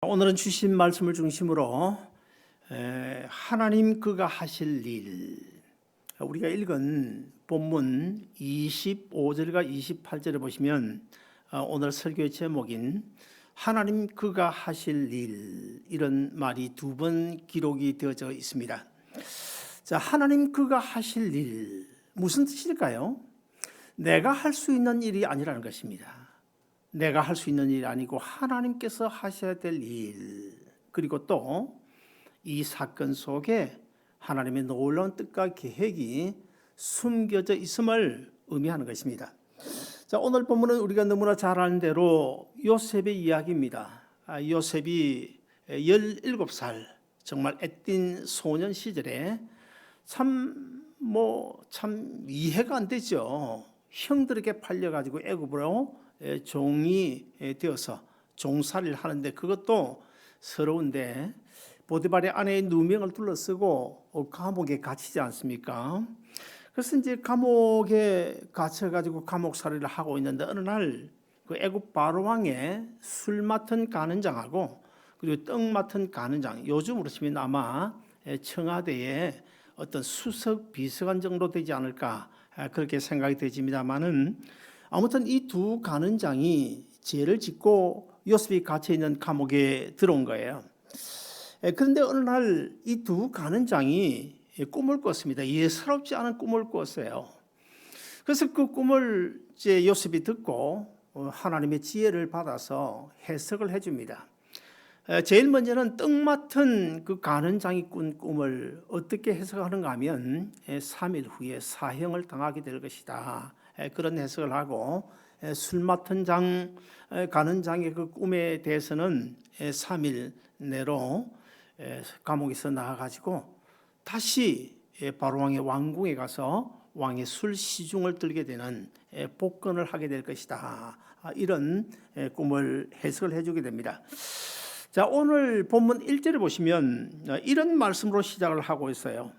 오늘은 주신 말씀을 중심으로 하나님 그가 하실 일, 우리가 읽은 본문 25절과 28절에 보시면 오늘 설교의 제목인 하나님 그가 하실 일, 이런 말이 두 번 기록이 되어져 있습니다. 자, 하나님 그가 하실 일, 무슨 뜻일까요? 내가 할 수 있는 일이 아니라는 것입니다. 내가 할 수 있는 일이 아니고 하나님께서 하셔야 될 일, 그리고 또 이 사건 속에 하나님의 놀라운 뜻과 계획이 숨겨져 있음을 의미하는 것입니다. 자, 오늘 본문은 우리가 너무나 잘 아는 대로 요셉의 이야기입니다. 요셉이 17살, 정말 애띤 소년 시절에 참 이해가 안 되죠. 형들에게 팔려가지고 애굽으로 종이 되어서 종살이를 하는데, 그것도 서러운데 보디발의 아내의 누명을 둘러쓰고 감옥에 갇히지 않습니까? 그래서 이제 감옥에 갇혀가지고 감옥살이를 하고 있는데, 어느 날 그 애굽 바로 왕의 술 맡은 간원장하고 그리고 떡 맡은 간원장, 요즘으로 치면 아마 청와대에 어떤 수석 비서관 정도 되지 않을까, 그렇게 생각이 되집니다만은, 아무튼 이 두 간원장이 죄를 짓고 요셉이 갇혀 있는 감옥에 들어온 거예요. 그런데 어느 날 이 두 간원장이 꿈을 꿨습니다. 예사롭지 않은 꿈을 꿨어요. 그래서 그 꿈을 이제 요셉이 듣고 하나님의 지혜를 받아서 해석을 해줍니다. 제일 먼저는 떡 맡은 그 간원장이 꾼 꿈을 어떻게 해석하는가 하면 3일 후에 사형을 당하게 될 것이다, 그런 해석을 하고, 술 맡은 간원장의 그 꿈에 대해서는 3일 내로 감옥에서 나와가지고 다시 바로왕의 왕궁에 가서 왕의 술 시중을 들게 되는 복권을 하게 될 것이다, 이런 꿈을 해석을 해주게 됩니다. 자, 오늘 본문 1절을 보시면 이런 말씀으로 시작을 하고 있어요.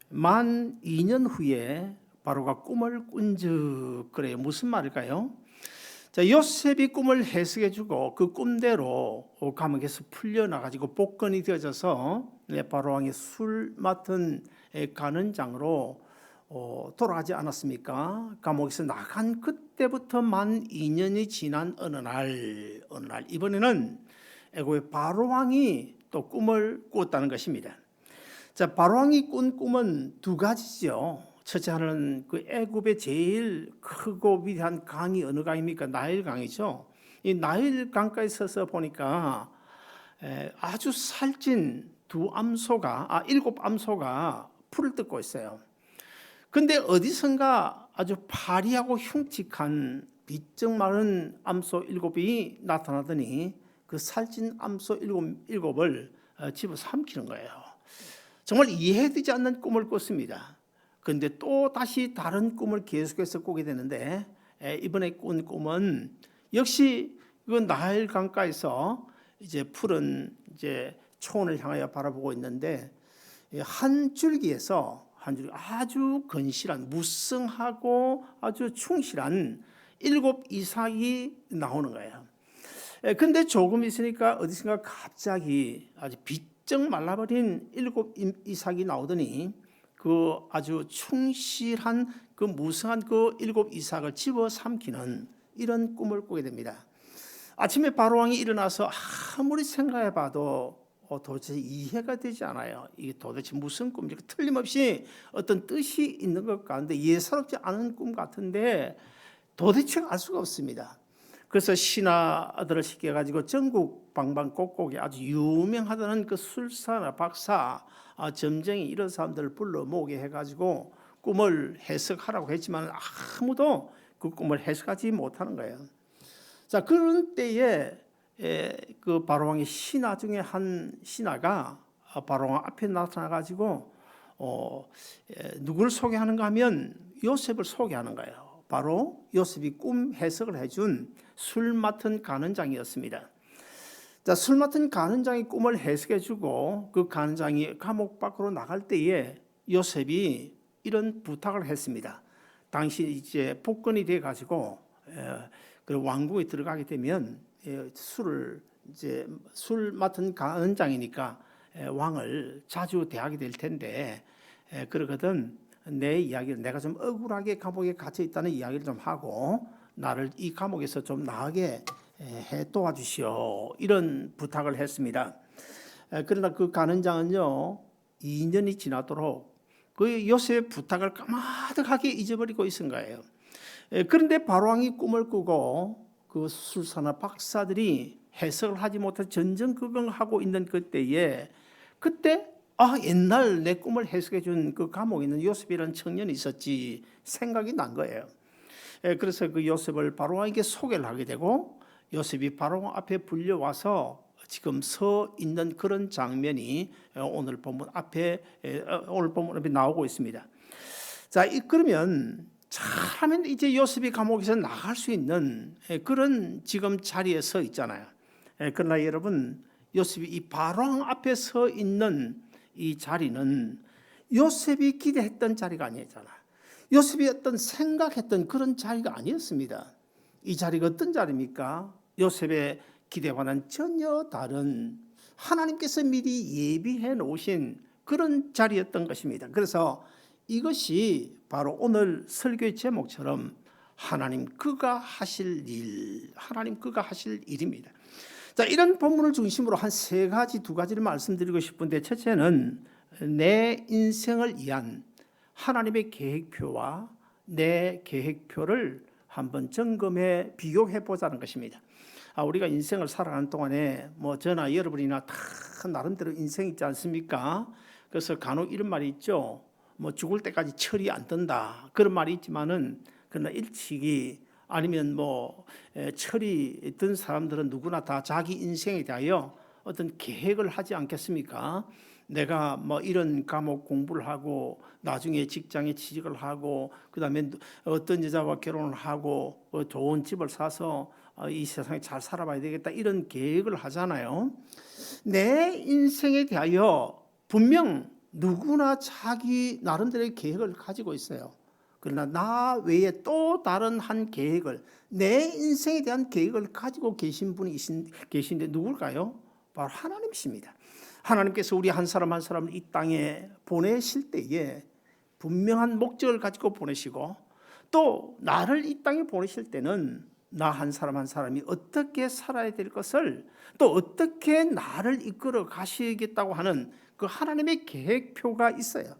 만 2년 후에 바로가 꿈을 꾼즉, 그래요. 무슨 말일까요? 자, 요셉이 꿈을 해석해주고 그 꿈대로 감옥에서 풀려나가지고 복권이 되어져서 바로 왕의 술 맡은 간원장으로 돌아가지 않았습니까? 감옥에서 나간 그때부터 만 2년이 지난 어느 날 이번에는 애굽의 바로 왕이 또 꿈을 꾸었다는 것입니다. 자, 바로 왕이 꾼 꿈은 두 가지죠. 첫째 하나는 그 애굽의 제일 크고 위대한 강이 어느 강입니까? 나일 강이죠. 이 나일 강가에 서서 보니까 아주 살찐 일곱 암소가 풀을 뜯고 있어요. 근데 어디선가 아주 파리하고 흉측한 비쩍 마른 암소 7이 나타나더니 그 살찐 암소 일곱을 집어 삼키는 거예요. 정말 이해되지 않는 꿈을 꿨습니다. 그런데 또 다시 다른 꿈을 계속해서 꾸게 되는데, 이번에 꾼 꿈은 역시 그 나일 강가에서 이제 푸른 이제 초원을 향하여 바라보고 있는데, 한 줄기에서 아주 건실한, 무성하고 아주 충실한 7 이삭이 나오는 거예요. 근데 조금 있으니까 어디선가 갑자기 아주 비쩍 말라버린 7 이삭이 나오더니 그 아주 충실한 그 무성한 그 7 이삭을 집어 삼키는 이런 꿈을 꾸게 됩니다. 아침에 바로왕이 일어나서 아무리 생각해봐도 도대체 이해가 되지 않아요. 이게 도대체 무슨 꿈인지, 틀림없이 어떤 뜻이 있는 것 같은데, 예사롭지 않은 꿈 같은데 도대체 알 수가 없습니다. 그래서 신하들을 시켜가지고 전국 방방곡곡에 아주 유명하다는 그 술사나 박사, 점쟁이, 이런 사람들을 불러 모으게 해가지고 꿈을 해석하라고 했지만 아무도 그 꿈을 해석하지 못하는 거예요. 자, 그런 때에 그 바로왕의 신하 중에 한 신하가 바로왕 앞에 나타나가지고 누구를 소개하는가 하면 요셉을 소개하는 거예요. 바로 요셉이 꿈 해석을 해준 술 맡은 간원장이었습니다. 자, 술 맡은 간원장이 꿈을 해석해주고 그 간원장이 감옥 밖으로 나갈 때에 요셉이 이런 부탁을 했습니다. 당시 이제 복권이 돼 가지고 그 왕궁에 들어가게 되면 술을 이제 술 맡은 간장이니까 왕을 자주 대하게 될 텐데 그러거든 내 이야기를 내가 좀 억울하게 감옥에 갇혀 있다는 이야기를 좀 하고 나를 이 감옥에서 좀 나가게 해 도와주시오 이런 부탁을 했습니다. 그러나 그 간원장은요 2년이 지나도록 그 요셉의 부탁을 까마득하게 잊어버리고 있은 거예요. 그런데 바로왕이 꿈을 꾸고 그 술사나 박사들이 해석을 하지 못해 전전긍긍하고 있는 그때 옛날 내 꿈을 해석해 준 그 감옥에 있는 요셉이라는 청년이 있었지 생각이 난 거예요. 그래서 그 요셉을 바로왕에게 소개를 하게 되고 요셉이 바로왕 앞에 불려와서 지금 서 있는 그런 장면이 오늘 본문 앞에 나오고 있습니다. 자, 그러면 잘하면 이제 요셉이 감옥에서 나갈 수 있는 그런 지금 자리에 서 있잖아요. 그러나 여러분 요셉이 이 바로왕 앞에 서 있는 이 자리는 요셉이 기대했던 자리가 아니었잖아요. 요셉이 어떤 생각했던 그런 자리가 아니었습니다. 이 자리가 어떤 자리입니까? 요셉의 기대와는 전혀 다른 하나님께서 미리 예비해 놓으신 그런 자리였던 것입니다. 그래서 이것이 바로 오늘 설교의 제목처럼 하나님 그가 하실 일, 하나님 그가 하실 일입니다. 자, 이런 본문을 중심으로 한 두 가지를 말씀드리고 싶은데 첫째는 내 인생을 위한 하나님의 계획표와 내 계획표를 한번 점검해 비교해 보자는 것입니다. 우리가 인생을 살아가는 동안에 뭐 저나 여러분이나 다 나름대로 인생이 있지 않습니까? 그래서 간혹 이런 말이 있죠. 뭐 죽을 때까지 철이 안 든다 그런 말이 있지만은 그러나 일찍이 아니면 뭐 철이 든 사람들은 누구나 다 자기 인생에 대하여 어떤 계획을 하지 않겠습니까? 내가 뭐 이런 과목 공부를 하고 나중에 직장에 취직을 하고 그다음에 어떤 여자와 결혼을 하고 좋은 집을 사서 이 세상에 잘 살아봐야 되겠다 이런 계획을 하잖아요. 내 인생에 대하여 분명 누구나 자기 나름대로의 계획을 가지고 있어요. 그러나 나 외에 또 다른 한 계획을 내 인생에 대한 계획을 가지고 계신 분이 계신데 누굴까요? 바로 하나님이십니다. 하나님께서 우리 한 사람 한 사람을 이 땅에 보내실 때에 분명한 목적을 가지고 보내시고 또 나를 이 땅에 보내실 때는 나 한 사람 한 사람이 어떻게 살아야 될 것을 또 어떻게 나를 이끌어 가시겠다고 하는 그 하나님의 계획표가 있어요.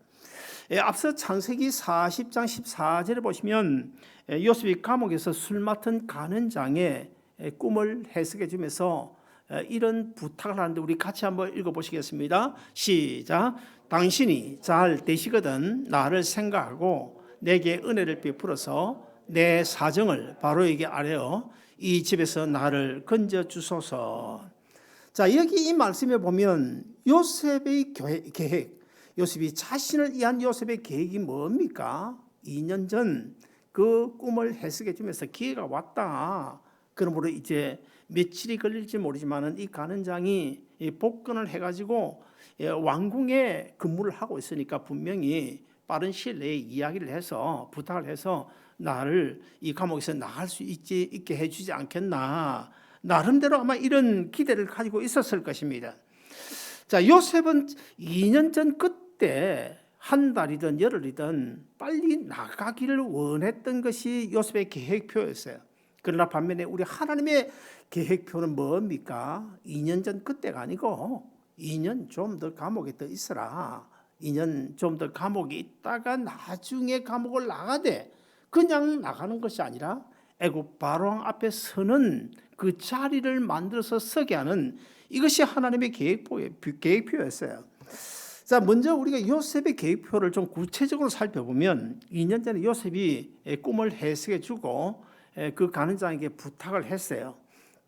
앞서 창세기 40장 14절에 보시면 요셉이 감옥에서 술 맡은 간원장의 꿈을 해석해 주면서 이런 부탁을 하는데 우리 같이 한번 읽어보시겠습니다. 시작. 당신이 잘 되시거든 나를 생각하고 내게 은혜를 베풀어서 내 사정을 바로에게 아뢰어 이 집에서 나를 건져 주소서. 자, 여기 이 말씀에 보면 요셉의 계획, 요셉이 자신을 위한 요셉의 계획이 뭡니까? 2년 전 그 꿈을 해석해 주면서 기회가 왔다. 그러므로 이제 며칠이 걸릴지 모르지만은 이 간원장이 복권을 해가지고 왕궁에 근무를 하고 있으니까 분명히 빠른 시일 내에 이야기를 해서 부탁을 해서 나를 이 감옥에서 나갈 수 있게 해주지 않겠나. 나름대로 아마 이런 기대를 가지고 있었을 것입니다. 자, 요셉은 2년 전 그때 한 달이든 열흘이든 빨리 나가기를 원했던 것이 요셉의 계획표였어요. 그러나 반면에 우리 하나님의 계획표는 뭡니까? 2년 전 그때가 아니고 2년 좀 더 감옥에 더 있어라. 2년 좀 더 감옥에 있다가 나중에 감옥을 나가되 그냥 나가는 것이 아니라 애굽 바로왕 앞에 서는 그 자리를 만들어서 서게 하는 이것이 하나님의 계획표였어요. 자, 먼저 우리가 요셉의 계획표를 좀 구체적으로 살펴보면 2년 전에 요셉이 꿈을 해석해 주고 그 간원장에게 부탁을 했어요.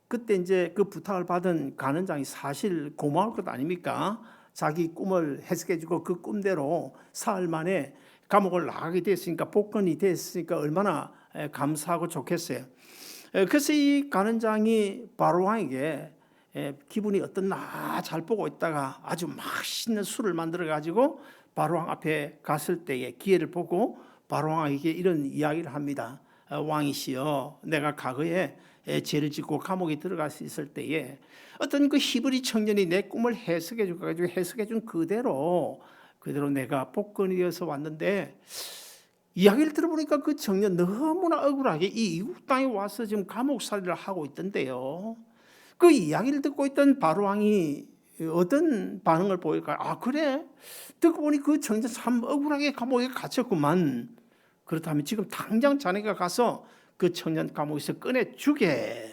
그때 이제 그 부탁을 받은 간원장이 사실 고마울 것 아닙니까? 자기 꿈을 해석해 주고 그 꿈대로 사흘 만에 감옥을 나가게 됐으니까 복권이 됐으니까 얼마나 감사하고 좋겠어요. 그래서 이 간원장이 바로왕에게 기분이 어떻나 잘 보고 있다가 아주 맛있는 술을 만들어 가지고 바로왕 앞에 갔을 때의 기회를 보고 바로왕에게 이런 이야기를 합니다. 왕이시여, 내가 과거에 죄를 짓고 감옥에 들어갈 수 있을 때에 어떤 그 히브리 청년이 내 꿈을 해석해 줘가지고 해석해 준 그대로 내가 복권이 되어서 왔는데, 이야기를 들어보니까 그 청년 너무나 억울하게 이 이국 땅에 와서 지금 감옥살이를 하고 있던데요. 그 이야기를 듣고 있던 바로왕이 어떤 반응을 보일까요? 아, 그래? 듣고 보니 그 청년 참 억울하게 감옥에 갇혔구만. 그렇다면 지금 당장 자네가 가서 그 청년 감옥에서 꺼내주게.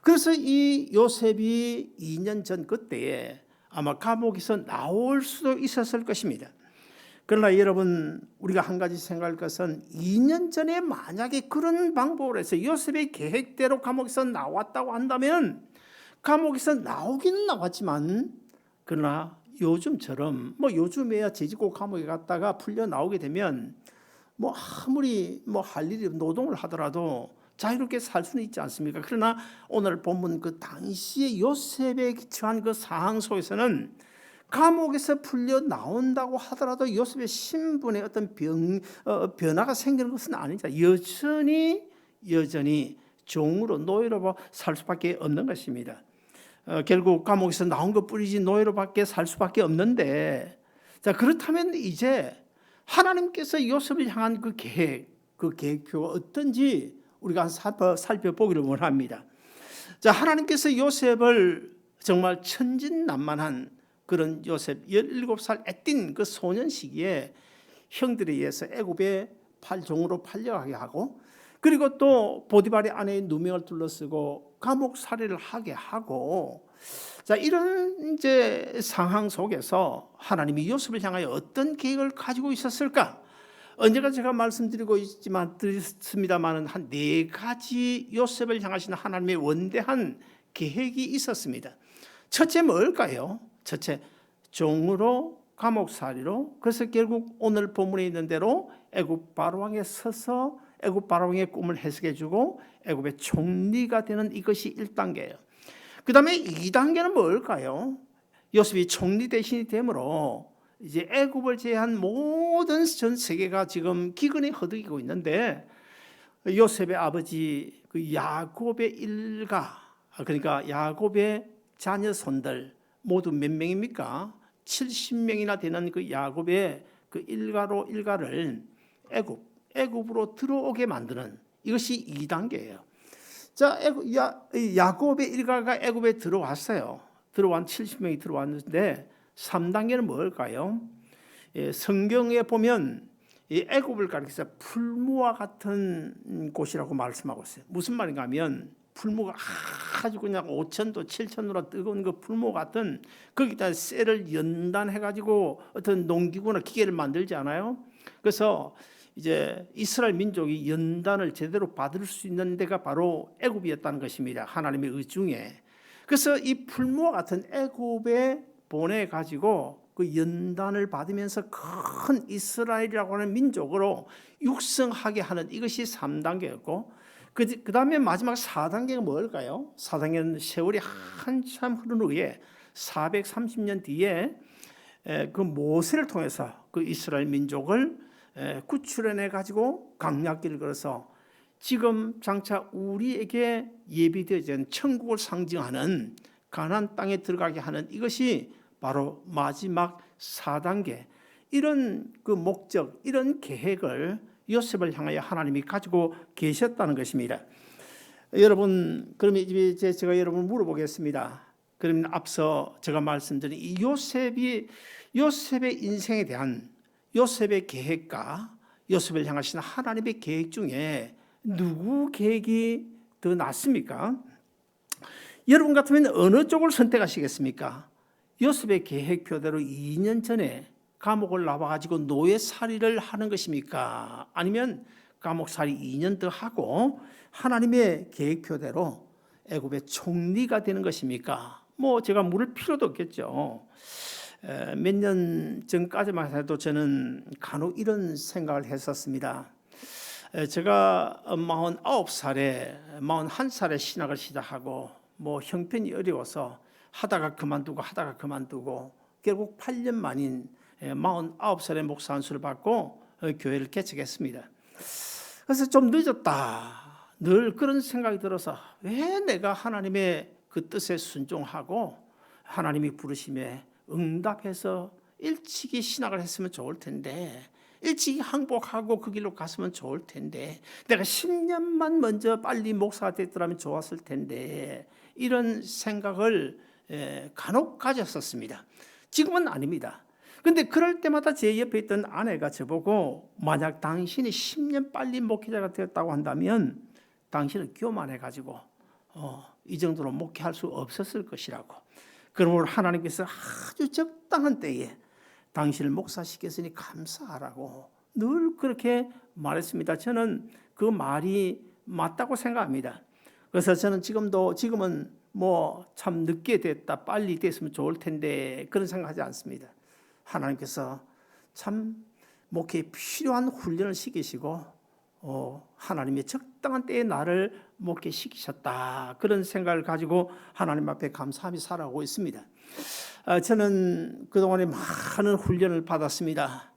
그래서 이 요셉이 2년 전 그때에 아마 감옥에서 나올 수도 있었을 것입니다. 그러나 여러분, 우리가 한 가지 생각할 것은 2년 전에 만약에 그런 방법을 해서 요셉의 계획대로 감옥에서 나왔다고 한다면 감옥에서 나오기는 나왔지만, 그러나 요즘처럼 요즘에야 죄짓고 감옥에 갔다가 풀려 나오게 되면 아무리 할 일이 노동을 하더라도 자유롭게 살 수는 있지 않습니까? 그러나 오늘 본문 그 당시에 요셉에 처한 그 상황 속에서는 감옥에서 풀려 나온다고 하더라도 요셉의 신분에 어떤 변화가 생기는 것은 아니다. 여전히 종으로 노예로 살 수밖에 없는 것입니다. 결국 감옥에서 나온 것뿐이지 노예로밖에 살 수밖에 없는데, 자, 그렇다면 이제 하나님께서 요셉을 향한 그 계획표가 어떤지 우리가 살펴보기를 원합니다. 자, 하나님께서 요셉을 정말 천진난만한 그런 요셉 17살 애띤 그 소년 시기에 형들에 의해서 애굽의 종으로 팔려가게 하고, 그리고 또 보디발의 아내의 누명을 둘러쓰고 감옥 살이를 하게 하고, 자, 이런 이제 상황 속에서 하나님이 요셉을 향하여 어떤 계획을 가지고 있었을까? 언제가 제가 말씀드리고 있습니다만은 한 4가지 요셉을 향하시는 하나님의 원대한 계획이 있었습니다. 첫째 뭘까요? 첫째, 종으로 감옥살이로, 그래서 결국 오늘 본문에 있는 대로 애굽 바로왕에 서서 애굽 바로왕의 꿈을 해석해주고 애굽의 총리가 되는 이것이 1단계예요. 그 다음에 2단계는 뭘까요? 요셉이 총리 대신이 되므로 이제 애굽을 제외한 모든 전 세계가 지금 기근에 허덕이고 있는데, 요셉의 아버지 그 야곱의 일가, 그러니까 야곱의 자녀손들 모두 몇 명입니까? 70명이나 되는 그 야곱의 그 일가를 애굽으로 들어오게 만드는 이것이 2단계예요. 자, 야곱의 일가가 애굽에 들어왔어요. 들어온 70명이 들어왔는데 3단계는 뭘까요? 성경에 보면 이 애굽을 가리켜서 풀무와 같은 곳이라고 말씀하고 있어요. 무슨 말인가 하면 풀무가 아주 그냥 5,000도 7,000도로 뜨거운 그 풀무 같은, 거기다 쇠를 연단해가지고 어떤 농기구나 기계를 만들지 않아요? 그래서 이제 이스라엘 민족이 연단을 제대로 받을 수 있는 데가 바로 애굽이었다는 것입니다. 하나님의 의중에. 그래서 이 풀무와 같은 애굽에 보내가지고 그 연단을 받으면서 큰 이스라엘이라고 하는 민족으로 육성하게 하는 이것이 3단계였고, 그 다음에 마지막 4단계가 뭘까요? 4단계는 세월이 한참 흐른 후에 430년 뒤에 그 모세를 통해서 그 이스라엘 민족을 구출해내 가지고 강약길을 걸어서 지금 장차 우리에게 예비되어진 천국을 상징하는 가나안 땅에 들어가게 하는 이것이 바로 마지막 4단계. 이런 그 목적, 이런 계획을 요셉을 향하여 하나님이 가지고 계셨다는 것입니다. 여러분, 그러면 이제 제가 여러분 물어보겠습니다. 그러면 앞서 제가 말씀드린 이 요셉의 인생에 대한 요셉의 계획과 요셉을 향하시는 하나님의 계획 중에 누구 계획이 더 낫습니까? 여러분 같으면 어느 쪽을 선택하시겠습니까? 요셉의 계획표대로 2년 전에 감옥을 나와가지고 노예살이를 하는 것입니까? 아니면 감옥살이 2년 더 하고 하나님의 계획표대로 애굽의 총리가 되는 것입니까? 제가 물을 필요도 없겠죠. 몇 년 전까지만 해도 저는 간혹 이런 생각을 했었습니다. 제가 41살에 신학을 시작하고 형편이 어려워서 하다가 그만두고 결국 8년 만인 49살에 목사 안수를 받고 교회를 개척했습니다. 그래서 좀 늘 그런 생각이 들어서 왜 내가 하나님의 그 뜻에 순종하고 하나님이 부르심에 응답해서 일찍이 신학을 했으면 좋을 텐데, 일찍이 항복하고 그 길로 갔으면 좋을 텐데, 내가 10년만 먼저 빨리 목사가 됐더라면 좋았을 텐데, 이런 생각을 간혹 가졌었습니다. 지금은 아닙니다. 근데 그럴 때마다 제 옆에 있던 아내가 저보고, 만약 당신이 10년 빨리 목회자가 되었다고 한다면 당신은 교만해가지고 이 정도로 목회할 수 없었을 것이라고. 그러므로 하나님께서 아주 적당한 때에 당신을 목사시켰으니 감사하라고 늘 그렇게 말했습니다. 저는 그 말이 맞다고 생각합니다. 그래서 저는 지금은 뭐 참 늦게 됐다, 빨리 됐으면 좋을 텐데 그런 생각하지 않습니다. 하나님께서 참 목회에 필요한 훈련을 시키시고 하나님의 적당한 때에 나를 목회시키셨다, 그런 생각을 가지고 하나님 앞에 감사하며 살아오고 있습니다. 저는 그동안에 많은 훈련을 받았습니다.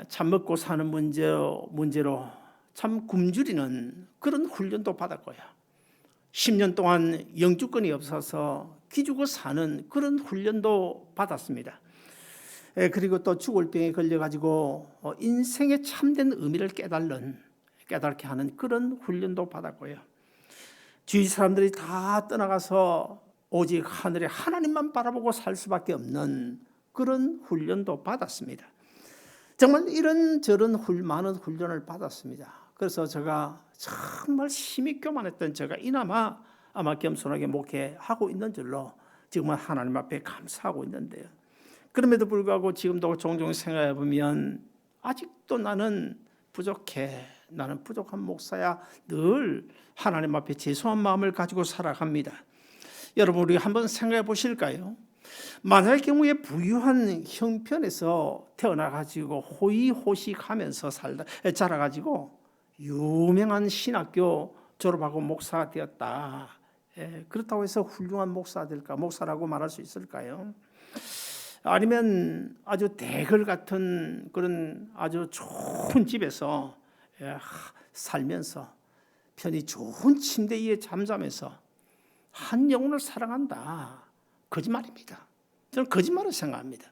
참 먹고 사는 문제로 참 굶주리는 그런 훈련도 받았고요. 10년 동안 영주권이 없어서 기죽어 사는 그런 훈련도 받았습니다. 그리고 또 죽을 병에 걸려가지고 인생의 참된 의미를 깨닫게 하는 그런 훈련도 받았고요. 주위 사람들이 다 떠나가서 오직 하늘에 하나님만 바라보고 살 수밖에 없는 그런 훈련도 받았습니다. 정말 이런저런 많은 훈련을 받았습니다. 그래서 제가 정말 심히 교만했던 제가 아마 겸손하게 목회하고 있는 줄로 지금은 하나님 앞에 감사하고 있는데요. 그럼에도 불구하고 지금도 종종 생각해 보면 아직도 나는 부족해, 나는 부족한 목사야, 늘 하나님 앞에 죄송한 마음을 가지고 살아갑니다. 여러분, 우리 한번 생각해 보실까요? 만약의 경우에 부유한 형편에서 태어나가지고 호의호식하면서 자라가지고 유명한 신학교 졸업하고 목사가 되었다. 그렇다고 해서 훌륭한 목사가 될까? 목사라고 말할 수 있을까요? 아니면 아주 대걸 같은 그런 아주 좋은 집에서 살면서 편히 좋은 침대 위에 잠자면서 한 영혼을 사랑한다. 거짓말입니다. 저는 거짓말을 생각합니다.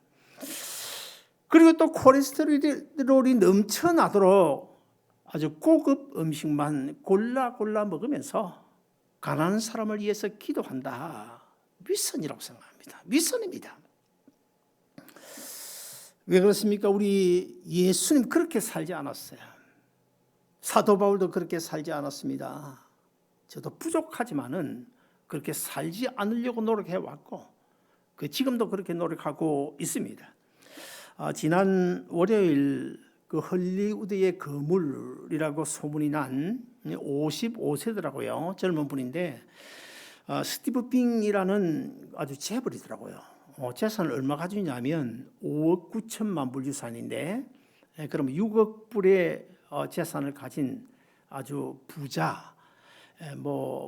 그리고 또 콜레스테롤이 넘쳐나도록 아주 고급 음식만 골라 먹으면서 가난한 사람을 위해서 기도한다. 위선이라고 생각합니다. 위선입니다. 왜 그렇습니까? 우리 예수님 그렇게 살지 않았어요. 사도 바울도 그렇게 살지 않았습니다. 저도 부족하지만은 그렇게 살지 않으려고 노력해 왔고, 지금도 그렇게 노력하고 있습니다. 지난 월요일 그 헐리우드의 거물이라고 소문이 난 55세더라고요. 젊은 분인데 스티브 빙이라는 아주 재벌이더라고요. 재산을 얼마 가지고 있냐면 5억 9천만 불 유산인데, 그럼 6억 불의 재산을 가진 아주 부자,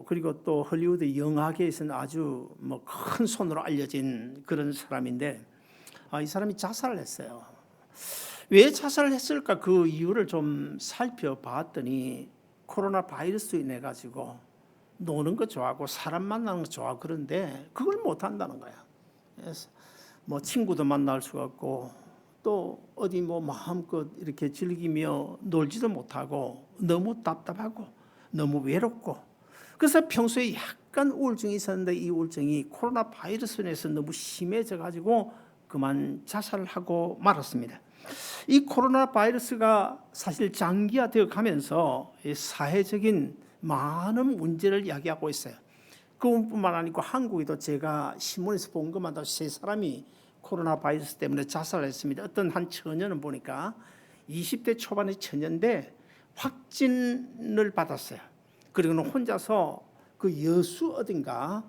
그리고 또 헐리우드 영화계에서는 아주 큰 손으로 알려진 그런 사람인데, 이 사람이 자살을 했어요. 왜 자살을 했을까? 그 이유를 좀 살펴봤더니 코로나 바이러스로 인해 가지고 노는 거 좋아하고 사람 만나는 거 좋아하고 그런데 그걸 못 한다는 거야. 그래서 친구도 만날 수가 없고 또 어디 마음껏 이렇게 즐기며 놀지도 못하고 너무 답답하고 너무 외롭고, 그래서 평소에 약간 우울증이 있었는데 이 우울증이 코로나 바이러스로 인해서 너무 심해져 가지고 그만 자살을 하고 말았습니다. 이 코로나 바이러스가 사실 장기화되어 가면서 사회적인 많은 문제를 야기하고 있어요. 그뿐만 아니고 한국에도 제가 신문에서 본 것마다 3사람이 코로나 바이러스 때문에 자살을 했습니다. 어떤 한 처녀는 보니까 20대 초반의 처녀인데 확진을 받았어요. 그리고는 혼자서 그 여수 어딘가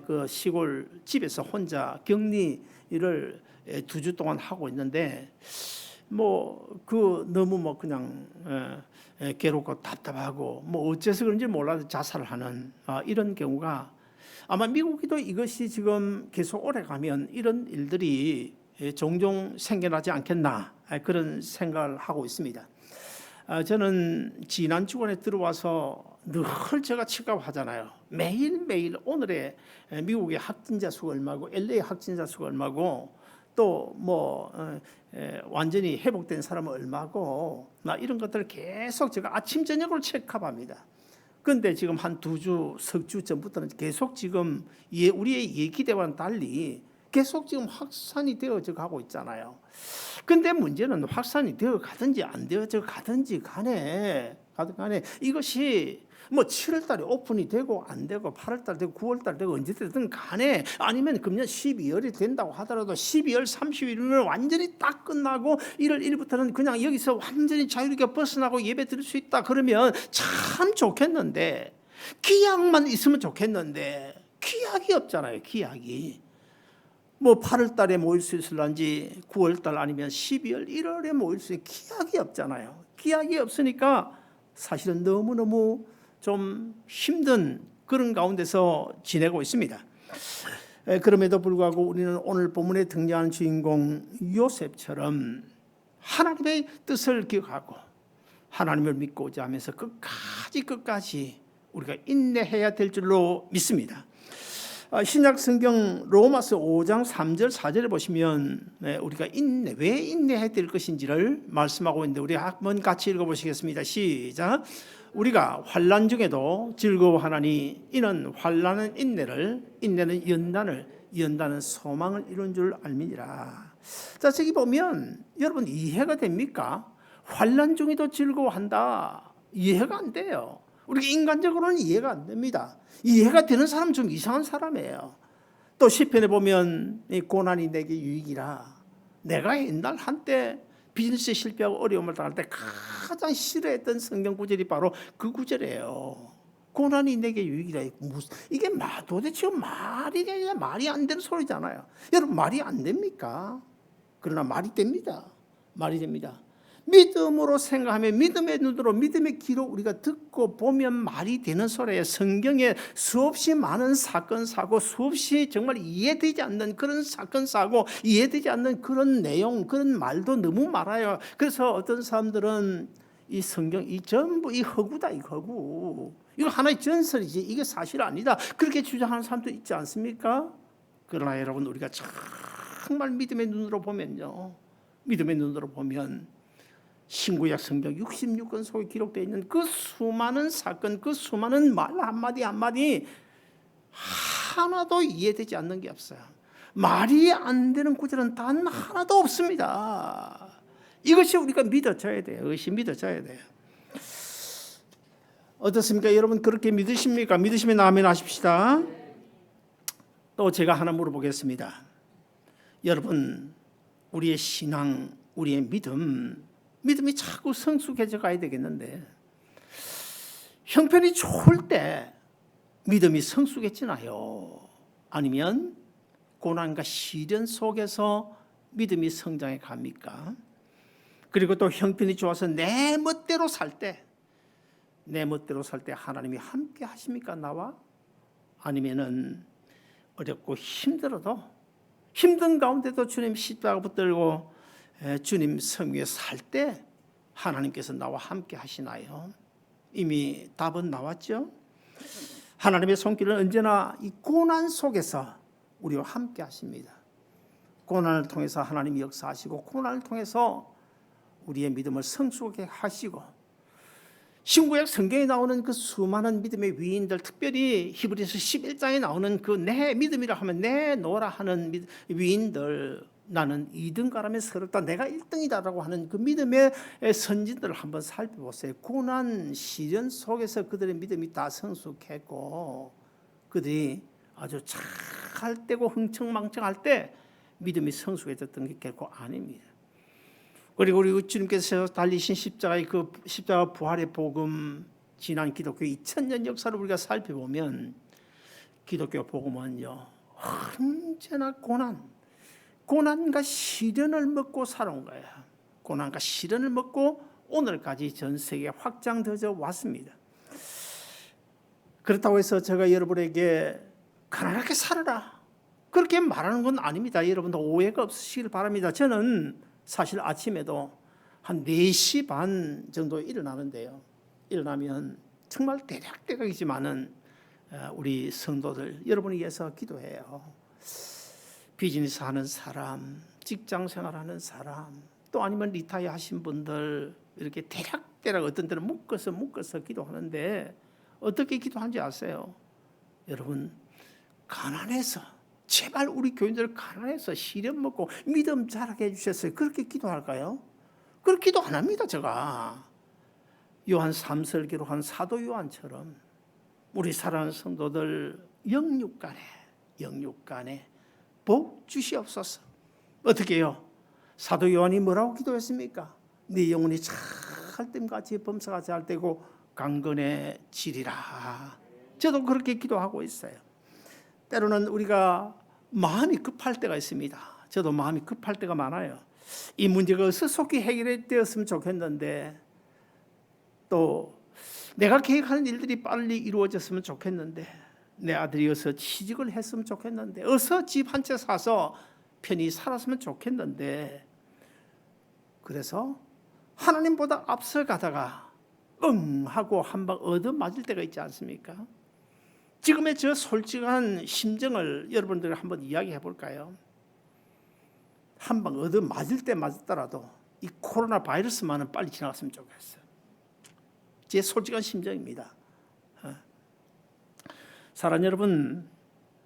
그 시골 집에서 혼자 격리를 2주 동안 하고 있는데 너무 그냥 괴롭고 답답하고 어째서 그런지 몰라도 자살을 하는 이런 경우가 아마 미국에도 이것이 지금 계속 오래가면 이런 일들이 종종 생겨나지 않겠나, 그런 생각을 하고 있습니다. 저는 지난 주간에 들어와서 늘 제가 체크하잖아요. 매일매일 오늘의 미국의 확진자 수가 얼마고 LA 확진자 수가 얼마고 또 완전히 회복된 사람은 얼마고 이런 것들을 계속 제가 아침 저녁으로 체크합니다. 그런데 지금 한 2주, 석 주 전부터는 계속 지금 우리의 예기대와는 달리 계속 지금 확산이 되어져 가고 있잖아요. 근데 문제는 확산이 되어 가든지 안 되어져 가든지 간에 이것이 7월 달에 오픈이 되고 안 되고 8월 달 되고 9월 달 되고 언제 되든 간에 아니면 금년 12월이 된다고 하더라도 12월 30일은 완전히 딱 끝나고 1월 1일부터는 그냥 여기서 완전히 자유롭게 벗어나고 예배 드릴 수 있다 그러면 참 좋겠는데, 기약만 있으면 좋겠는데 기약이 없잖아요. 기약이 8월 달에 모일 수 있을런지 9월 달 아니면 12월 1월에 모일 수 있는 기약이 없잖아요. 기약이 없으니까 사실은 너무너무 좀 힘든 그런 가운데서 지내고 있습니다. 그럼에도 불구하고 우리는 오늘 본문에 등장하는 주인공 요셉처럼 하나님의 뜻을 기억하고 하나님을 믿고자 하면서 끝까지 우리가 인내해야 될 줄로 믿습니다. 신약 성경 로마서 5장 3절 4절에 보시면 우리가 왜 인내해야 될 것인지를 말씀하고 있는데 우리 한번 같이 읽어보시겠습니다. 시작. 우리가 환난 중에도 즐거워하나니 이는 환난은 인내를, 인내는 연단은 소망을 이룬 줄 알미니라. 자, 저기 보면 여러분 이해가 됩니까? 환난 중에도 즐거워한다. 이해가 안 돼요. 우리가 인간적으로는 이해가 안 됩니다. 이해가 되는 사람은 좀 이상한 사람이에요. 또 시편에 보면 이 고난이 내게 유익이라. 내가 옛날 한때 비즈니스에 실패하고 어려움을 당할 때 가장 싫어했던 성경 구절이 바로 그 구절이에요. 고난이 내게 유익이라. 이게 도대체 말이 안 되는 소리잖아요. 여러분 말이 안 됩니까? 그러나 말이 됩니다. 말이 됩니다. 믿음으로 생각하면 믿음의 눈으로 믿음의 귀로 우리가 듣고 보면 말이 되는 소리예요. 성경에 수없이 많은 사건 사고 수없이 정말 이해되지 않는 그런 사건 사고 이해되지 않는 그런 내용 그런 말도 너무 많아요. 그래서 어떤 사람들은 이 성경 전부 허구다. 허구. 이거 하나의 전설이지 이게 사실 아니다. 그렇게 주장하는 사람도 있지 않습니까? 그러나 여러분 우리가 정말 믿음의 눈으로 보면요. 믿음의 눈으로 보면 신구약 성경 66권 속에 기록되어 있는 그 수많은 사건, 그 수많은 말 한마디 하나도 이해되지 않는 게 없어요. 말이 안 되는 구절은 단 하나도 없습니다. 이것이 우리가 믿어져야 돼요. 이것이 믿어져야 돼요. 어떻습니까? 여러분 그렇게 믿으십니까? 믿으시면 아멘 하십시다. 또 제가 하나 물어보겠습니다. 여러분 우리의 신앙, 우리의 믿음이 자꾸 성숙해져 가야 되겠는데 형편이 좋을 때 믿음이 성숙해지나요? 아니면 고난과 시련 속에서 믿음이 성장해 갑니까? 그리고 또 형편이 좋아서 내 멋대로 살 때 하나님이 함께 하십니까? 나와? 아니면은 어렵고 힘들어도 힘든 가운데도 주님 십자가 붙들고 주님 성 위에 살 때 하나님께서 나와 함께 하시나요? 이미 답은 나왔죠. 하나님의 손길은 언제나 이 고난 속에서 우리와 함께 하십니다. 고난을 통해서 하나님이 역사하시고 고난을 통해서 우리의 믿음을 성숙하게 하시고 신구약 성경에 나오는 그 수많은 믿음의 위인들, 특별히 히브리서 11장에 나오는 그 내 믿음이라 하면 내 노라 하는 위인들, 나는 2등가라면 서럽다, 내가 1등이다라고 하는 그 믿음의 선진들을 한번 살펴보세요. 고난 시련 속에서 그들의 믿음이 다 성숙했고 그들이 아주 잘 되고 흥청망청할 때 믿음이 성숙해졌던 게 결코 아닙니다. 그리고 우리 주님께서 달리신 십자가의 그 십자가 부활의 복음, 지난 기독교의 2000년 역사를 우리가 살펴보면 기독교 복음은요 언제나 고난과 시련을 먹고 살아온 거예요. 고난과 시련을 먹고 오늘까지 전 세계에 확장되어 왔습니다. 그렇다고 해서 제가 여러분에게 가난하게 살아라 그렇게 말하는 건 아닙니다. 여러분도 오해가 없으시길 바랍니다. 저는 사실 아침에도 한 4시 반 정도에 일어나는데요. 일어나면 정말 대략대략이지만은 우리 성도들 여러분을 위해서 기도해요. 비즈니스 하는 사람, 직장 생활하는 사람, 또 아니면 리타이어 하신 분들 이렇게 대략대략 어떤 때는 묶어서 기도하는데 어떻게 기도하는지 아세요? 여러분, 가난해서 제발 우리 교인들 가난해서 시련 먹고 믿음 자라게 해주셨어요. 그렇게 기도할까요? 그렇게 기도 안 합니다. 제가 요한 3서를 기록한 사도 요한처럼 우리 사랑하는 성도들 영육간에 복 주시옵소서. 어떻게 해요? 사도 요한이 뭐라고 기도했습니까? 네 영혼이 찰됨같이 범사같이 할 때고 강건해지리라. 저도 그렇게 기도하고 있어요. 때로는 우리가 마음이 급할 때가 있습니다. 저도 마음이 급할 때가 많아요. 이 문제가 어서 속히 해결되었으면 좋겠는데, 또 내가 계획하는 일들이 빨리 이루어졌으면 좋겠는데, 내 아들이 어서 취직을 했으면 좋겠는데, 어서 집 한 채 사서 편히 살았으면 좋겠는데, 그래서 하나님보다 앞서가다가 하고 한 방 얻어맞을 때가 있지 않습니까? 지금의 저 솔직한 심정을 여러분들 한번 이야기해 볼까요? 한 방 얻어맞을 때 맞았더라도 이 코로나 바이러스만은 빨리 지나갔으면 좋겠어요. 제 솔직한 심정입니다. 사랑하는 여러분,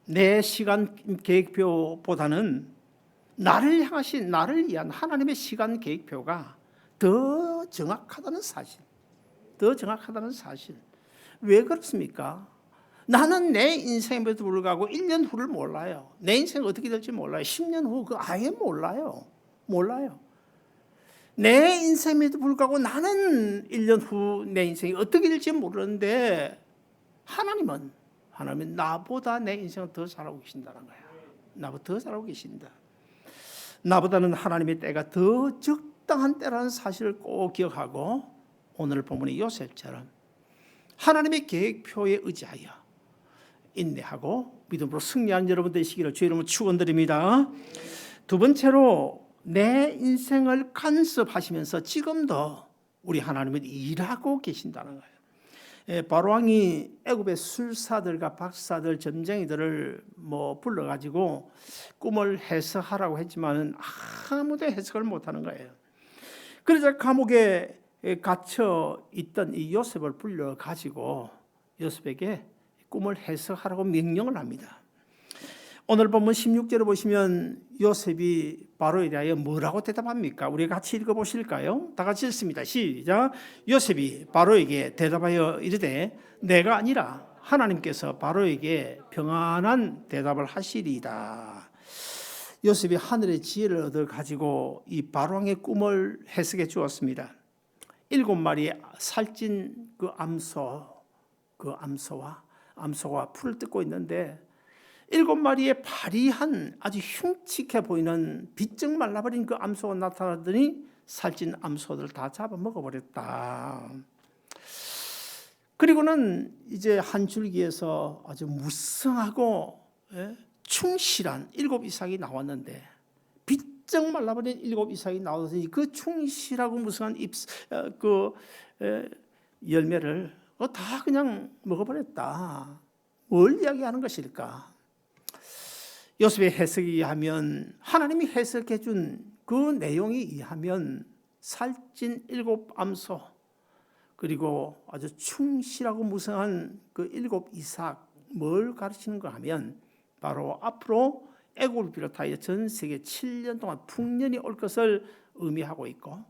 내 시간 계획표보다는 나를 위한 하나님의 시간 계획표가 더 정확하다는 사실. 왜 그렇습니까? 나는 내 인생에도 불구하고 1년 후를 몰라요. 내 인생이 어떻게 될지 몰라요. 10년 후 그 아예 몰라요. 내 인생에도 불구하고 나는 1년 후 내 인생이 어떻게 될지 모르는데 하나님은 나보다 내 인생을 더 잘하고 계신다는 거야. 나보다 더 잘하고 계신다. 나보다는 하나님의 때가 더 적당한 때라는 사실을 꼭 기억하고 오늘 본문의 요셉처럼 하나님의 계획표에 의지하여 인내하고 믿음으로 승리한 여러분 되시기를 주의 이름으로 축원드립니다. 두 번째로 내 인생을 간섭하시면서 지금도 우리 하나님은 일하고 계신다는 거예요. 바로왕이 애굽의 술사들과 박사들, 점쟁이들을 불러가지고 꿈을 해석하라고 했지만 아무도 해석을 못하는 거예요. 그러자 감옥에 갇혀 있던 이 요셉을 불러가지고 요셉에게 꿈을 해석하라고 명령을 합니다. 오늘 본문 16절을 보시면 요셉이 바로에 대하여 뭐라고 대답합니까? 우리 같이 읽어보실까요? 다 같이 읽습니다. 시작. 요셉이 바로에게 대답하여 이르되 내가 아니라 하나님께서 바로에게 평안한 대답을 하시리이다. 요셉이 하늘의 지혜를 얻어 가지고 이 바로왕의 꿈을 해석해 주었습니다. 7마리의 살찐 암소가 풀을 뜯고 있는데 7마리의 파리한 아주 흉측해 보이는 비쩍 말라버린 그 암소가 나타나더니 살찐 암소들 다 잡아 먹어버렸다. 그리고는 이제 한 줄기에서 아주 무성하고 충실한 7 이삭이 나왔는데 비쩍 말라버린 7 이삭이 나오더니 그 충실하고 무성한 열매를 다 그냥 먹어버렸다. 뭘 이야기하는 것일까? 요셉의 해석에 의하면 하나님이 해석해 준 그 내용에 의하면 살찐 7 암소 그리고 아주 충실하고 무성한 그 7 이삭 뭘 가르치는가 하면 바로 앞으로 애굽을 비롯하여 전 세계 7년 동안 풍년이 올 것을 의미하고 있고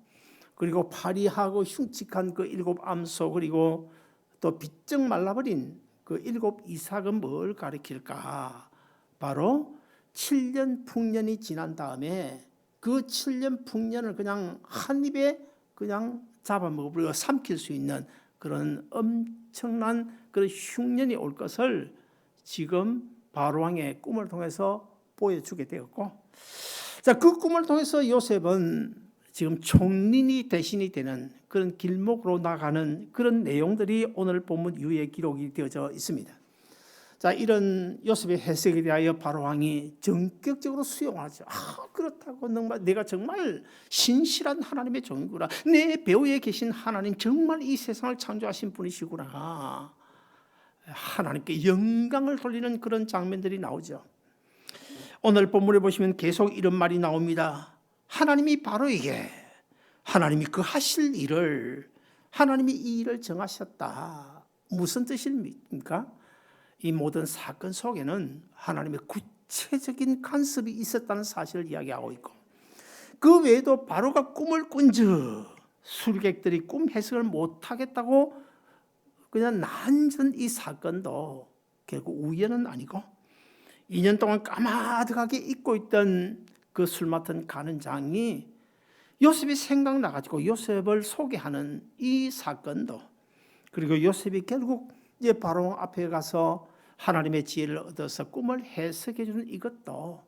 그리고 파리하고 흉측한 그 7 암소 그리고 또 비쩍 말라버린 그 7 이삭은 뭘 가리킬까? 바로 7년 풍년이 지난 다음에 그 7년 풍년을 그냥 한 입에 그냥 잡아먹어버리고 삼킬 수 있는 그런 엄청난 그런 흉년이 올 것을 지금 바로왕의 꿈을 통해서 보여주게 되었고, 자, 그 꿈을 통해서 요셉은 지금 총린이 대신이 되는 그런 길목으로 나가는 그런 내용들이 오늘 본문 이후에 기록이 되어져 있습니다. 자, 이런 요셉의 해석에 대하여 바로 왕이 전격적으로 수용하죠. 그렇다고 내가 정말 신실한 하나님의 종이구나. 내 배후에 계신 하나님 정말 이 세상을 창조하신 분이시구나. 하나님께 영광을 돌리는 그런 장면들이 나오죠. 오늘 본문에 보시면 계속 이런 말이 나옵니다. 하나님이 바로 이게 하나님이 그 하실 일을 하나님이 이 일을 정하셨다. 무슨 뜻입니까? 이 모든 사건 속에는 하나님의 구체적인 간섭이 있었다는 사실을 이야기하고 있고, 그 외에도 바로가 꿈을 꾼즉 술객들이 꿈 해석을 못하겠다고 그냥 난전 이 사건도 결국 우연은 아니고 2년 동안 까마득하게 잊고 있던 그 술 맡은 간원장이 요셉이 생각나가지고 요셉을 소개하는 이 사건도, 그리고 요셉이 결국 이제 바로 앞에 가서 하나님의 지혜를 얻어서 꿈을 해석해 주는 이것도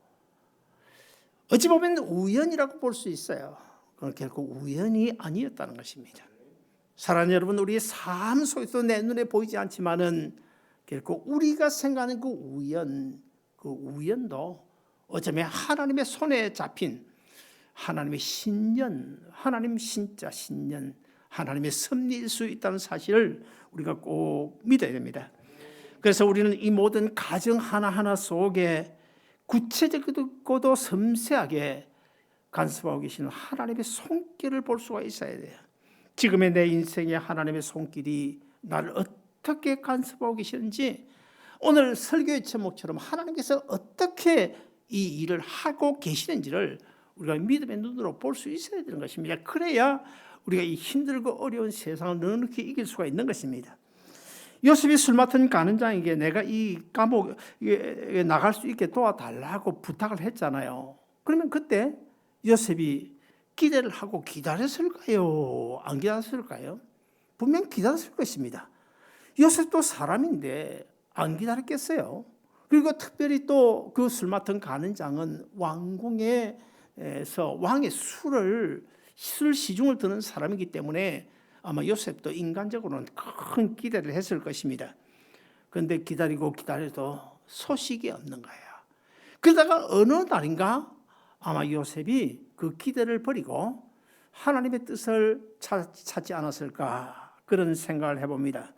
어찌 보면 우연이라고 볼 수 있어요. 그건 결국 우연이 아니었다는 것입니다. 사랑하는 여러분, 우리의 삶 속에서 내 눈에 보이지 않지만은 결국 우리가 생각하는 그 우연도 어쩌면 하나님의 손에 잡힌 하나님의 신년, 하나님 신자 신년, 하나님의 섭리일 수 있다는 사실을 우리가 꼭 믿어야 됩니다. 그래서 우리는 이 모든 가정 하나하나 속에 구체적이고도 섬세하게 간섭하고 계시는 하나님의 손길을 볼 수가 있어야 돼요. 지금의 내 인생에 하나님의 손길이 나를 어떻게 간섭하고 계시는지, 오늘 설교의 제목처럼 하나님께서 어떻게 이 일을 하고 계시는지를 우리가 믿음의 눈으로 볼 수 있어야 되는 것입니다. 그래야 우리가 이 힘들고 어려운 세상을 넉넉히 이길 수가 있는 것입니다. 요셉이 술 맡은 간원장에게 내가 이 감옥에 나갈 수 있게 도와달라고 부탁을 했잖아요. 그러면 그때 요셉이 기대를 하고 기다렸을까요? 안 기다렸을까요? 분명 기다렸을 것입니다. 요셉도 사람인데 안 기다렸겠어요? 그리고 특별히 또 그 술 맡은 간원장은 왕궁에서 왕의 술 시중을 드는 사람이기 때문에 아마 요셉도 인간적으로는 큰 기대를 했을 것입니다. 그런데 기다려도 소식이 없는 거예요. 그러다가 어느 날인가 아마 요셉이 그 기대를 버리고 하나님의 뜻을 찾지 않았을까, 그런 생각을 해봅니다.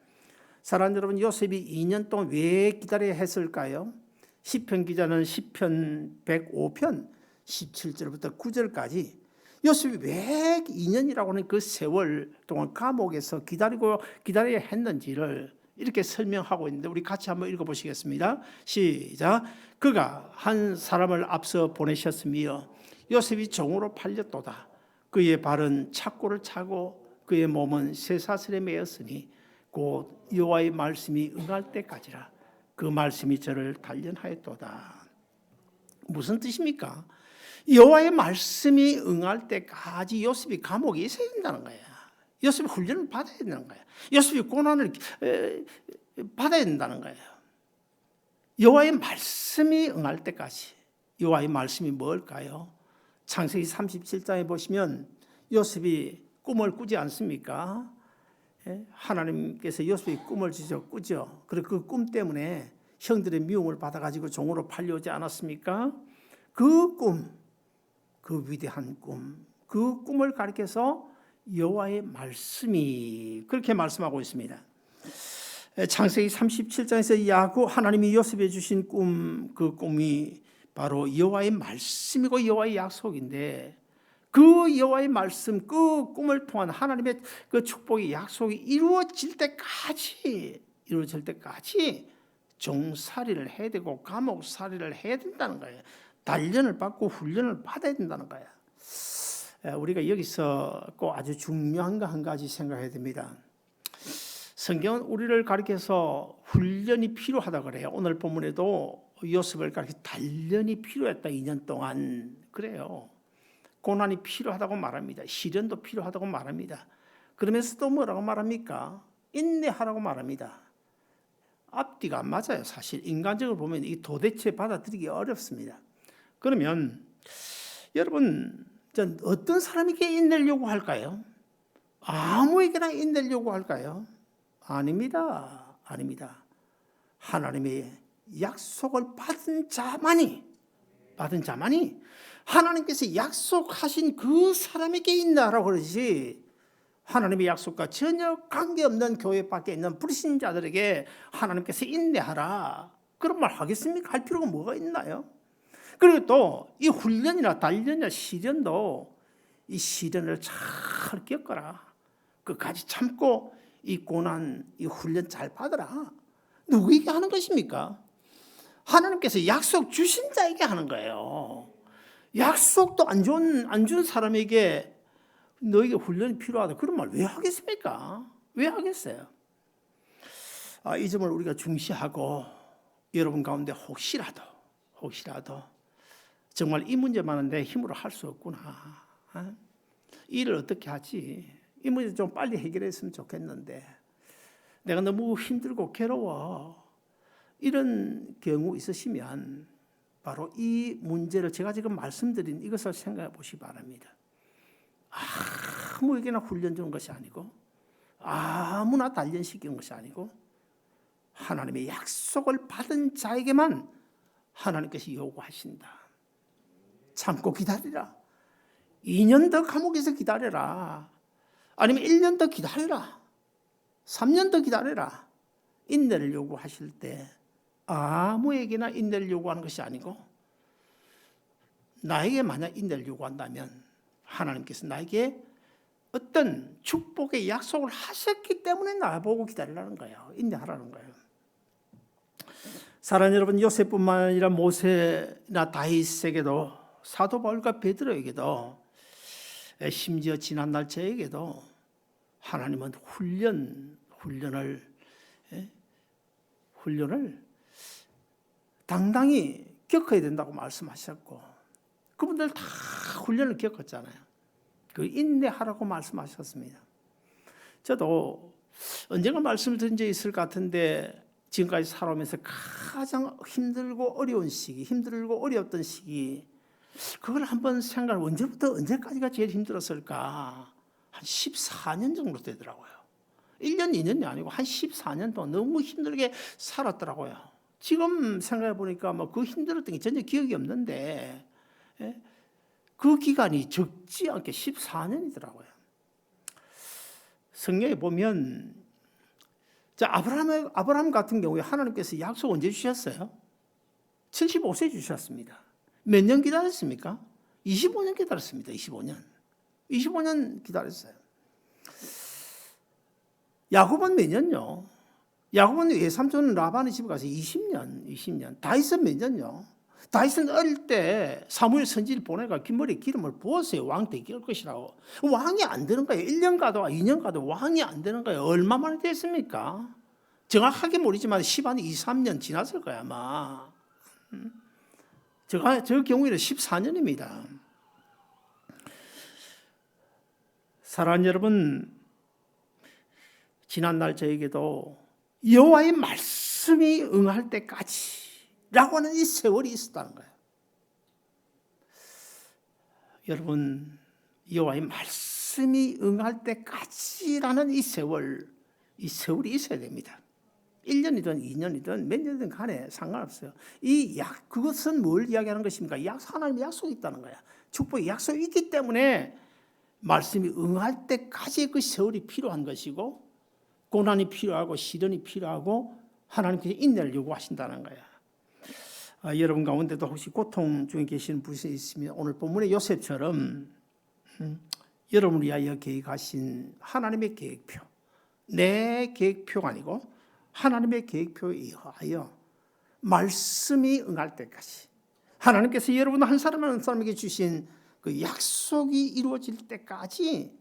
사랑하는 여러분, 요셉이 2년 동안 왜 기다려야 했을까요? 시편 기자는 시편 105편 17절부터 9절까지 요셉이 왜 2년이라고 하는 그 세월 동안 감옥에서 기다려야 했는지를 이렇게 설명하고 있는데, 우리 같이 한번 읽어보시겠습니다. 시작. 그가 한 사람을 앞서 보내셨으며 요셉이 종으로 팔렸도다. 그의 발은 착고를 차고 그의 몸은 쇠사슬에 매였으니 곧 여호와의 말씀이 응할 때까지라. 그 말씀이 저를 단련하였도다. 무슨 뜻입니까? 여호와의 말씀이 응할 때까지 요셉이 감옥에 있어야 된다는 거야. 요셉이 훈련을 받아야 된다는 거야. 요셉이 고난을 받아야 된다는 거예요. 여호와의 말씀이 응할 때까지. 여호와의 말씀이 뭘까요? 창세기 37장에 보시면 요셉이 꿈을 꾸지 않습니까? 하나님께서 요셉이 꿈을 꾸죠. 그리고 그 꿈 때문에 형들의 미움을 받아가지고 종으로 팔려오지 않았습니까? 그 꿈, 그 위대한 꿈, 그 꿈을 가리켜서 여호와의 말씀이 그렇게 말씀하고 있습니다. 창세기 37장에서 하나님이 요셉에 주신 꿈, 그 꿈이 바로 여호와의 말씀이고 여호와의 약속인데, 그 여호와의 말씀, 그 꿈을 통한 하나님의 그 축복의 약속이 이루어질 때까지 종살이를 해야 되고 감옥살이를 해야 된다는 거예요. 단련을 받고 훈련을 받아야 된다는 거예요. 우리가 여기서 꼭 아주 중요한 거 한 가지 생각해야 됩니다. 성경은 우리를 가리켜서 훈련이 필요하다 그래요. 오늘 본문에도 요셉을 가리켜 단련이 필요했다. 2년 동안 그래요. 고난이 필요하다고 말합니다. 시련도 필요하다고 말합니다. 그러면서 또 뭐라고 말합니까? 인내하라고 말합니다. 앞뒤가 안 맞아요. 사실 인간적으로 보면 이 도대체 받아들이기 어렵습니다. 그러면 여러분, 어떤 사람에게 인내려고 할까요? 아무에게나 인내려고 할까요? 아닙니다. 하나님의 약속을 받은 자만이 하나님께서 약속하신 그 사람에게 있나라고 그러지, 하나님의 약속과 전혀 관계없는 교회 밖에 있는 불신자들에게 하나님께서 인내하라, 그런 말 하겠습니까? 할 필요가 뭐가 있나요? 그리고 또 이 훈련이나 단련이나 시련도 이 시련을 잘 겪어라, 끝까지 참고 이 고난, 이 훈련 잘 받아라. 누구에게 하는 것입니까? 하나님께서 약속 주신 자에게 하는 거예요. 약속도 안 준 사람에게 너에게 훈련이 필요하다, 그런 말 왜 하겠습니까? 왜 하겠어요? 이 점을 우리가 중시하고 여러분 가운데 혹시라도 정말 이 문제만은 내 힘으로 할 수 없구나, 일을 어떻게 하지, 이 문제 좀 빨리 해결했으면 좋겠는데 내가 너무 힘들고 괴로워, 이런 경우 있으시면 바로 이 문제를 제가 지금 말씀드린 이것을 생각해 보시기 바랍니다. 아무에게나 훈련 주는 것이 아니고 아무나 단련시키는 것이 아니고 하나님의 약속을 받은 자에게만 하나님께서 요구하신다. 참고 기다리라. 2년 더 감옥에서 기다려라. 아니면 1년 더 기다려라. 3년 더 기다려라. 인내를 요구하실 때 아무에게나 인내를 요구하는 것이 아니고 나에게 만약 인내를 요구한다면 하나님께서 나에게 어떤 축복의 약속을 하셨기 때문에 나보고 기다리라는 거예요. 인내하라는 거예요. 사랑하는 여러분, 요셉뿐만 아니라 모세나 다윗에게도, 사도 바울과 베드로에게도, 심지어 지난날 저에게도 하나님은 훈련을 당당히 겪어야 된다고 말씀하셨고, 그분들 다 훈련을 겪었잖아요. 그 인내하라고 말씀하셨습니다. 저도 언젠가 말씀을 드린 적이 있을 것 같은데 지금까지 살아오면서 가장 힘들고 어려웠던 시기, 그걸 한번 생각을, 언제부터 언제까지가 제일 힘들었을까? 한 14년 정도 되더라고요. 1년, 2년이 아니고 한 14년 동안 너무 힘들게 살았더라고요. 지금 생각해 보니까 그 힘들었던 게 전혀 기억이 없는데, 그 기간이 적지 않게 14년이더라고요. 성경에 보면 아브라함 같은 경우에 하나님께서 약속 언제 주셨어요? 75세 주셨습니다. 몇 년 기다렸습니까? 25년 기다렸습니다. 25년 기다렸어요. 야곱은 몇 년요? 야곱은 외삼촌 라반의 집에 가서 20년. 다윗은 몇 년요? 다윗은 어릴 때 사무엘 선지를 보내가 머리에 기름을 부었어요. 왕 되길 것이라고. 왕이 안 되는 거예요. 1년 가도 2년 가도 왕이 안 되는 거예요. 얼마 만에 됐습니까? 정확하게 모르지만 10한 2, 3년 지났을 거야 아마. 저 경우에는 14년입니다. 사랑하는 여러분, 지난날 저에게도 여호와의 말씀이 응할 때까지라고 하는 이 세월이 있었다는 거예요. 여러분, 여호와의 말씀이 응할 때까지라는 이 세월이 있어야 됩니다. 1년이든 2년이든 몇 년이든 간에 상관없어요. 그것은 뭘 이야기하는 것입니까? 하나님의 약속이 있다는 거야. 축복의 약속이 있기 때문에 말씀이 응할 때까지 그 세월이 필요한 것이고, 고난이 필요하고 시련이 필요하고 하나님께서 인내를 요구하신다는 거야. 여러분 가운데도 혹시 고통 중에 계시는 분이 있으면 오늘 본문의 요셉처럼 여러분을 위하여 계획하신 하나님의 계획표, 내 계획표가 아니고 하나님의 계획표에 의하여 말씀이 응할 때까지, 하나님께서 여러분 한 사람 한 사람에게 주신 그 약속이 이루어질 때까지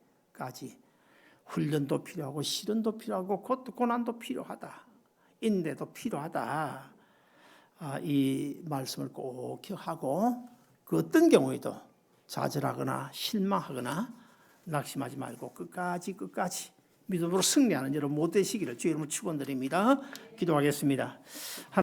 훈련도 필요하고 시련도 필요하고 고난도 필요하다, 인내도 필요하다. 이 말씀을 꼭 기억하고 그 어떤 경우에도 좌절하거나 실망하거나 낙심하지 말고 끝까지 믿음으로 승리하는 여러분 못 되시기를 주의 이름으로 축원드립니다. 기도하겠습니다.